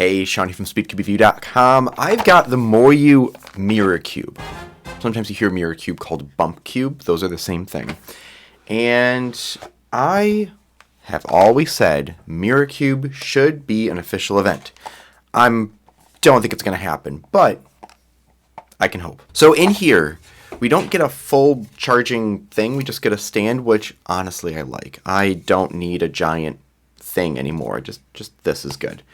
Hey, Shawnee from SpeedCubeReview.com. I've got the MoYu Mirror Cube. Sometimes you hear Mirror Cube called Bump Cube. Those are the same thing. And I have always said Mirror Cube should be an official event. I don't think it's going to happen, but I can hope. So in here, we don't get a full charging thing. We just get a stand, which honestly I like. I don't need a giant thing anymore. Just this is good.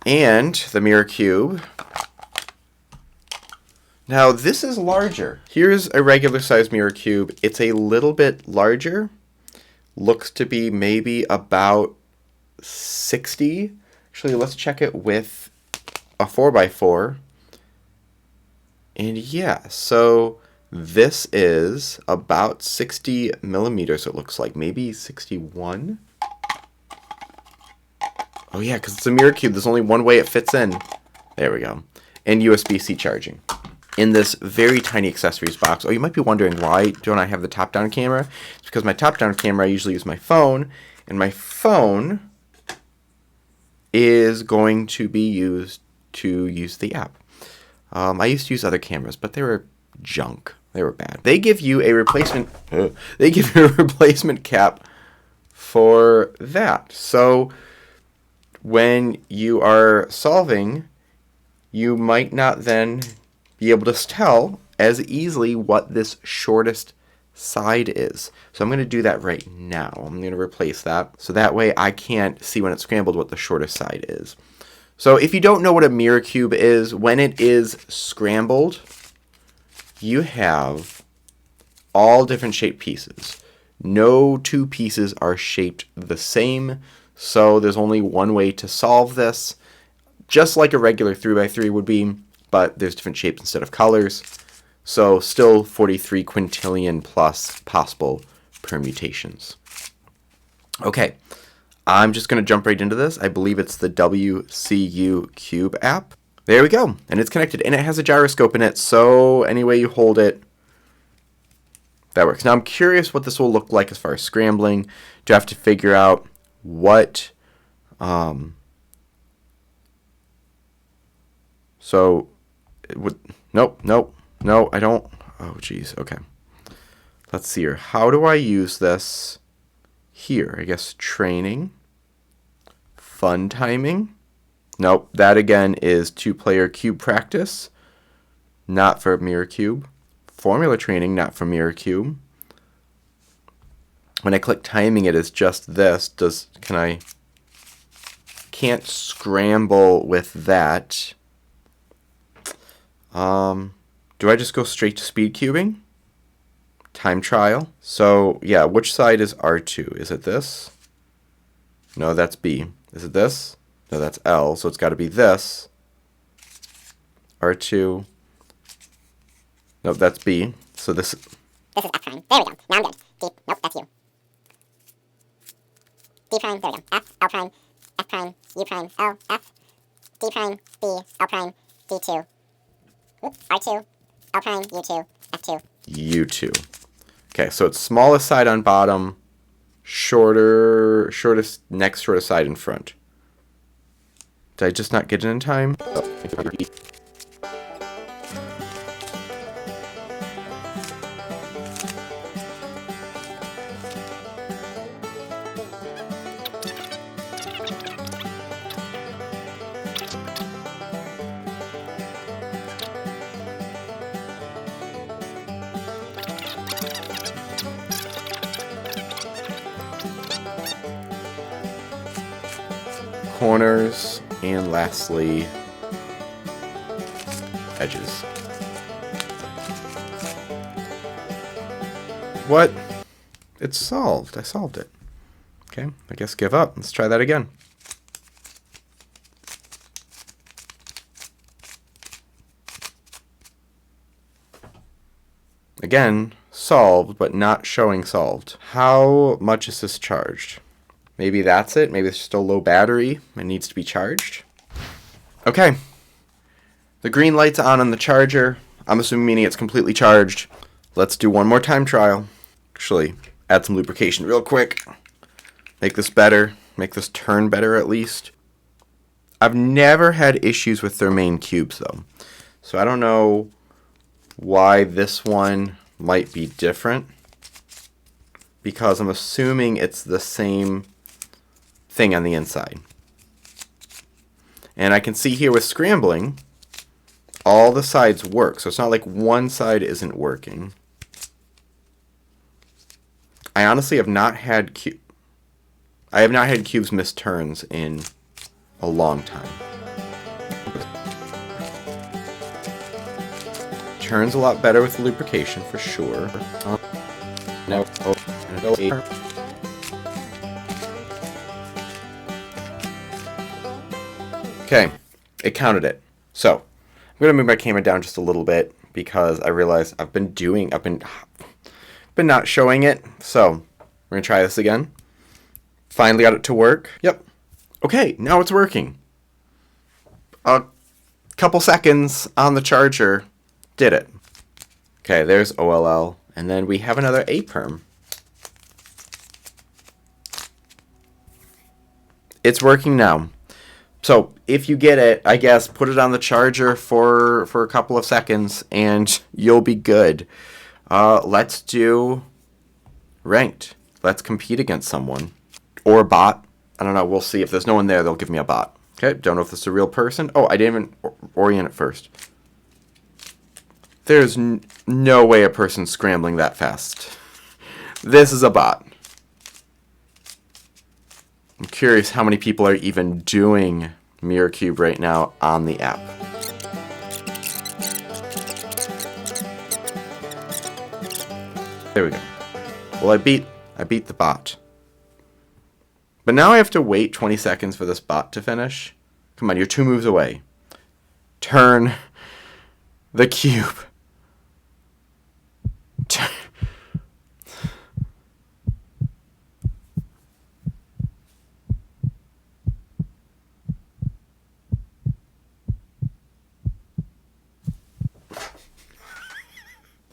And the Mirror Cube. Now this is larger. Here's a regular size Mirror Cube. It's a little bit larger. Looks to be maybe about 60. Actually, let's check it with a 4x4. And yeah, so this is about 60 millimeters, it looks like. Maybe 61. Oh yeah, because it's a Mirror Cube. There's only one way it fits in. There we go. And USB-C charging. In this very tiny accessories box. Oh, you might be wondering, why don't I have the top-down camera? It's because my top-down camera, I usually use my phone. And my phone is going to be used to use the app. I used to use other cameras, but they were junk. They were bad. They give you a replacement. They give you a replacement cap for that. So when you are solving, you might not then be able to tell as easily what this shortest side is. So I'm going to do that right now. I'm going to replace that. So that way I can't see when it's scrambled what the shortest side is. So if you don't know what a Mirror Cube is, when it is scrambled, you have all different shaped pieces. No two pieces are shaped the same. So there's only one way to solve this, just like a regular 3x3 would be, but there's different shapes instead of colors. So still 43 quintillion plus possible permutations. Okay, I'm just going to jump right into this. I believe it's the WCU Cube app. There we go, and it's connected, and it has a gyroscope in it, so any way you hold it, that works. Now I'm curious what this will look like as far as scrambling. Do I have to figure out what, so it would, no, I don't, oh geez, okay. Let's see here, how do I use this here? I guess training, fun timing, nope, that again is two-player cube practice, not for Mirror Cube, formula training, not for Mirror Cube. When I click timing, it is just this. Can't scramble with that. Do I just go straight to speed cubing? Time trial. So yeah, which side is R2? Is it this? No, that's B. Is it this? No, that's L. So it's got to be this. R2. Nope, that's B. So this is F prime. There we go. Now I'm good. D. Nope, that's U. D prime, there we go. F, L prime, F prime, U prime, L, F, D prime, B, L prime, D2. Oops, R2, L prime, U2, F2. U2. Okay, so it's smallest side on bottom, next shortest side in front. Did I just not get it in time? Oh, corners, and lastly, edges. What? It's solved. I solved it. Okay, I guess give up. Let's try that again. Again, solved, but not showing solved. How much is this charged? Maybe that's it. Maybe it's just a low battery and needs to be charged. Okay. The green light's on the charger. I'm assuming meaning it's completely charged. Let's do one more time trial. Actually, add some lubrication real quick. Make this better. Make this turn better at least. I've never had issues with their main cubes, though. So I don't know why this one might be different, because I'm assuming it's the same thing on the inside. And I can see here with scrambling, all the sides work. So it's not like one side isn't working. I honestly have not had cubes miss turns in a long time. Turns a lot better with lubrication for sure. Now, okay, it counted it. So I'm gonna move my camera down just a little bit because I realize I've been not showing it. So we're gonna try this again. Finally got it to work. Yep. Okay, now it's working. A couple seconds on the charger did it. Okay, there's OLL. And then we have another A-perm. It's working now. So if you get it, I guess put it on the charger for a couple of seconds and you'll be good. Let's do ranked. Let's compete against someone. Or a bot. I don't know. We'll see. If there's no one there, they'll give me a bot. Okay, don't know if this is a real person. Oh, I didn't even orient it first. There's no way a person's scrambling that fast. This is a bot. I'm curious how many people are even doing Mirror Cube right now on the app. There we go. Well, I beat the bot. But now I have to wait 20 seconds for this bot to finish. Come on, you're 2 moves away. Turn the cube.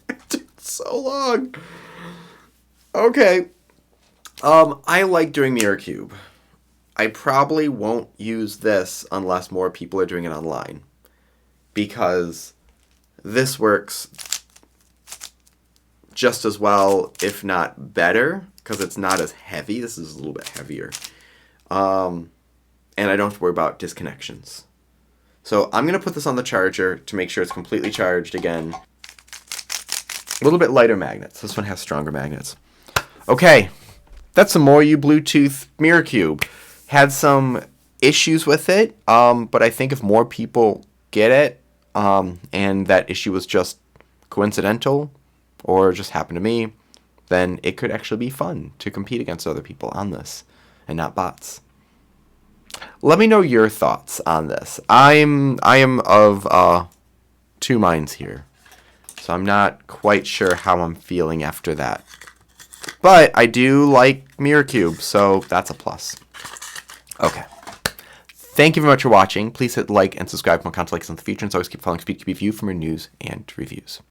It took so long. Okay. I like doing Mirror Cube. I probably won't use this unless more people are doing it online, because this works just as well, if not better, because it's not as heavy. This is a little bit heavier. And I don't have to worry about disconnections. So I'm going to put this on the charger to make sure it's completely charged again. A little bit lighter magnets. This one has stronger magnets. Okay. That's some MoYu Bluetooth Mirror Cube. Had some issues with it, but I think if more people get it, and that issue was just coincidental or just happened to me, then it could actually be fun to compete against other people on this and not bots. Let me know your thoughts on this. I am of 2 minds here, so I'm not quite sure how I'm feeling after that. But I do like Mirror Cube, so that's a plus. Okay. Thank you very much for watching. Please hit like and subscribe for more content like this in the future, and always keep following Speed Cube Review for more news and reviews.